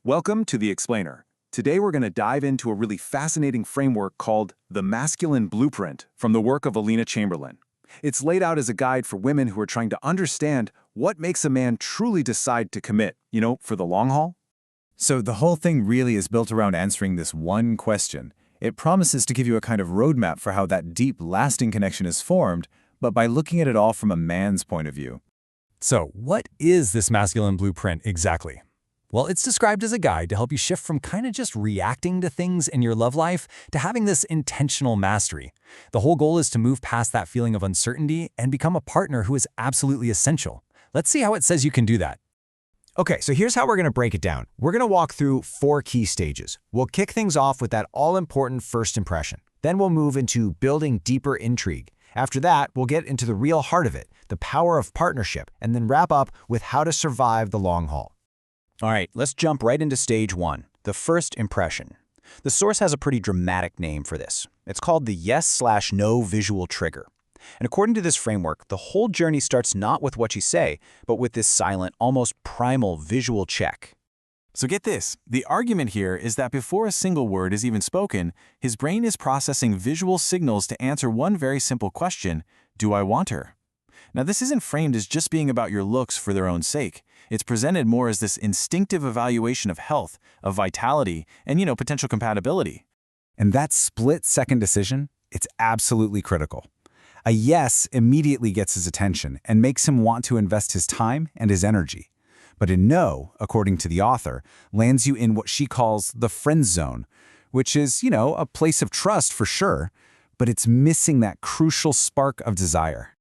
Welcome to The Explainer. Today we're going to dive into a really fascinating framework called the Masculine Blueprint from the work of Alina Chamberlain. It's laid out as a guide for women who are trying to understand what makes a man truly decide to commit, for the long haul. So the whole thing really is built around answering this one question. It promises to give you a kind of roadmap for how that deep, lasting connection is formed, but by looking at it all from a man's point of view. So, what is this masculine blueprint exactly? Well, it's described as a guide to help you shift from kind of just reacting to things in your love life to having this intentional mastery. The whole goal is to move past that feeling of uncertainty and become a partner who is absolutely essential. Let's see how it says you can do that. Okay, so here's how we're going to break it down. We're going to walk through 4 key stages. We'll kick things off with that all-important first impression. Then we'll move into building deeper intrigue. After that, we'll get into the real heart of it, the power of partnership, and then wrap up with how to survive the long haul. All right, let's jump right into stage 1, the first impression. The source has a pretty dramatic name for this. It's called the yes/no visual trigger. And according to this framework, the whole journey starts not with what you say, but with this silent, almost primal visual check. So get this, the argument here is that before a single word is even spoken, his brain is processing visual signals to answer one very simple question: do I want her? Now this isn't framed as just being about your looks for their own sake. It's presented more as this instinctive evaluation of health, of vitality, and potential compatibility. And that split-second decision, it's absolutely critical. A yes immediately gets his attention and makes him want to invest his time and his energy. But a no, according to the author, lands you in what she calls the friend zone, which is, a place of trust for sure, but it's missing that crucial spark of desire.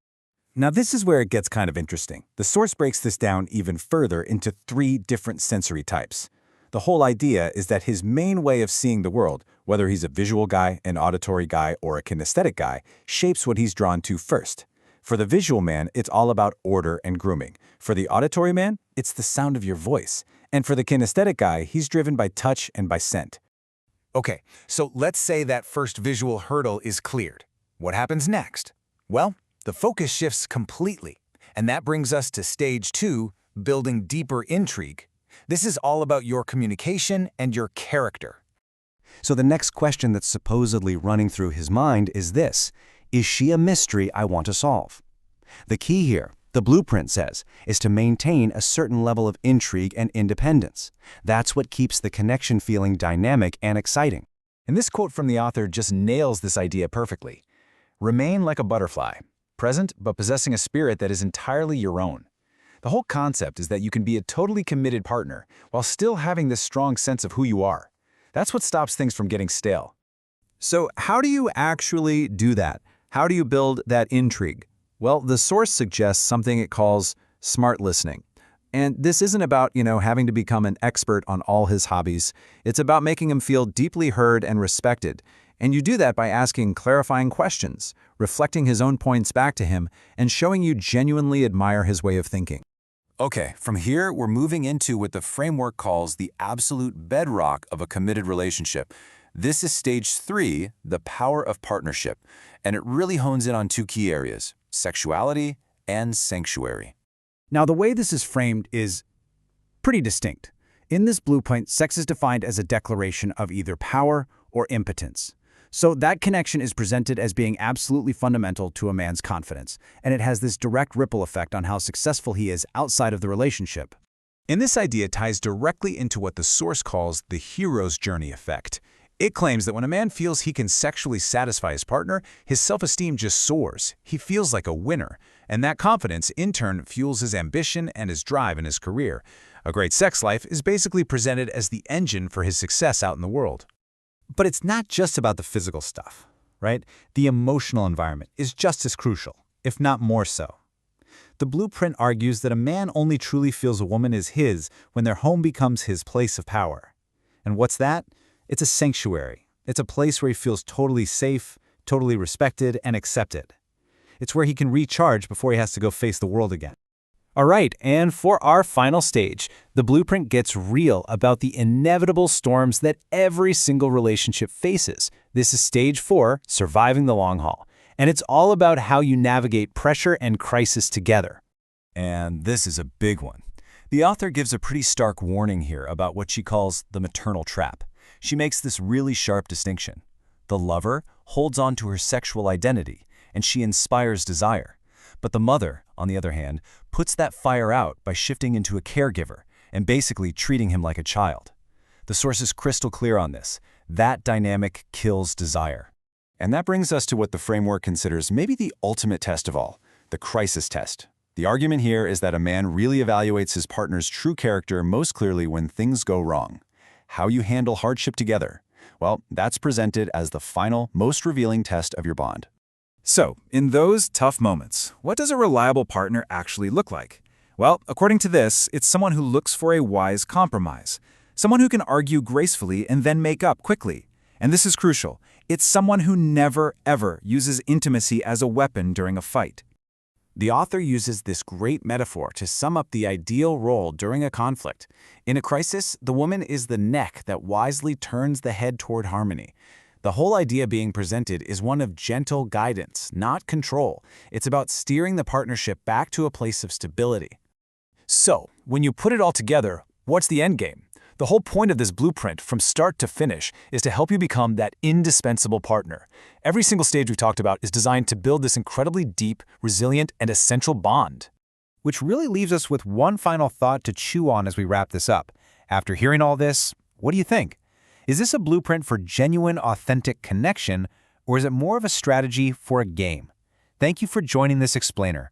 Now this is where it gets kind of interesting. The source breaks this down even further into 3 different sensory types. The whole idea is that his main way of seeing the world, whether he's a visual guy, an auditory guy, or a kinesthetic guy, shapes what he's drawn to first. For the visual man, it's all about order and grooming. For the auditory man, it's the sound of your voice. And for the kinesthetic guy, he's driven by touch and by scent. Okay, so let's say that first visual hurdle is cleared. What happens next? Well, the focus shifts completely. And that brings us to stage 2, building deeper intrigue. This is all about your communication and your character. So the next question that's supposedly running through his mind is this: is she a mystery I want to solve? The key here, the blueprint says, is to maintain a certain level of intrigue and independence. That's what keeps the connection feeling dynamic and exciting. And this quote from the author just nails this idea perfectly. Remain like a butterfly, present but possessing a spirit that is entirely your own. The whole concept is that you can be a totally committed partner while still having this strong sense of who you are. That's what stops things from getting stale. So how do you actually do that? How do you build that intrigue? Well, the source suggests something it calls smart listening. And this isn't about, having to become an expert on all his hobbies. It's about making him feel deeply heard and respected. And you do that by asking clarifying questions, reflecting his own points back to him, and showing you genuinely admire his way of thinking. Okay, from here, we're moving into what the framework calls the absolute bedrock of a committed relationship. This is stage 3, the power of partnership, and it really hones in on 2 key areas: sexuality and sanctuary. Now, the way this is framed is pretty distinct. In this blueprint, sex is defined as a declaration of either power or impotence. So that connection is presented as being absolutely fundamental to a man's confidence, and it has this direct ripple effect on how successful he is outside of the relationship. And this idea ties directly into what the source calls the hero's journey effect. It claims that when a man feels he can sexually satisfy his partner, his self-esteem just soars. He feels like a winner, and that confidence, in turn, fuels his ambition and his drive in his career. A great sex life is basically presented as the engine for his success out in the world. But it's not just about the physical stuff, right? The emotional environment is just as crucial, if not more so. The blueprint argues that a man only truly feels a woman is his when their home becomes his place of power. And what's that? It's a sanctuary. It's a place where he feels totally safe, totally respected, and accepted. It's where he can recharge before he has to go face the world again. All right, and for our final stage, the blueprint gets real about the inevitable storms that every single relationship faces. This is stage 4, surviving the long haul. And it's all about how you navigate pressure and crisis together. And this is a big one. The author gives a pretty stark warning here about what she calls the maternal trap. She makes this really sharp distinction. The lover holds on to her sexual identity, and she inspires desire. But the mother, on the other hand, puts that fire out by shifting into a caregiver and basically treating him like a child. The source is crystal clear on this. That dynamic kills desire. And that brings us to what the framework considers maybe the ultimate test of all, the crisis test. The argument here is that a man really evaluates his partner's true character most clearly when things go wrong. How you handle hardship together. Well, that's presented as the final, most revealing test of your bond. So, in those tough moments, what does a reliable partner actually look like? Well, according to this, it's someone who looks for a wise compromise. Someone who can argue gracefully and then make up quickly. And this is crucial. It's someone who never, ever uses intimacy as a weapon during a fight. The author uses this great metaphor to sum up the ideal role during a conflict. In a crisis, the woman is the neck that wisely turns the head toward harmony. The whole idea being presented is one of gentle guidance, not control. It's about steering the partnership back to a place of stability. So, when you put it all together, what's the end game? The whole point of this blueprint, from start to finish, is to help you become that indispensable partner. Every single stage we've talked about is designed to build this incredibly deep, resilient, and essential bond. Which really leaves us with one final thought to chew on as we wrap this up. After hearing all this, what do you think? Is this a blueprint for genuine, authentic connection, or is it more of a strategy for a game? Thank you for joining this explainer.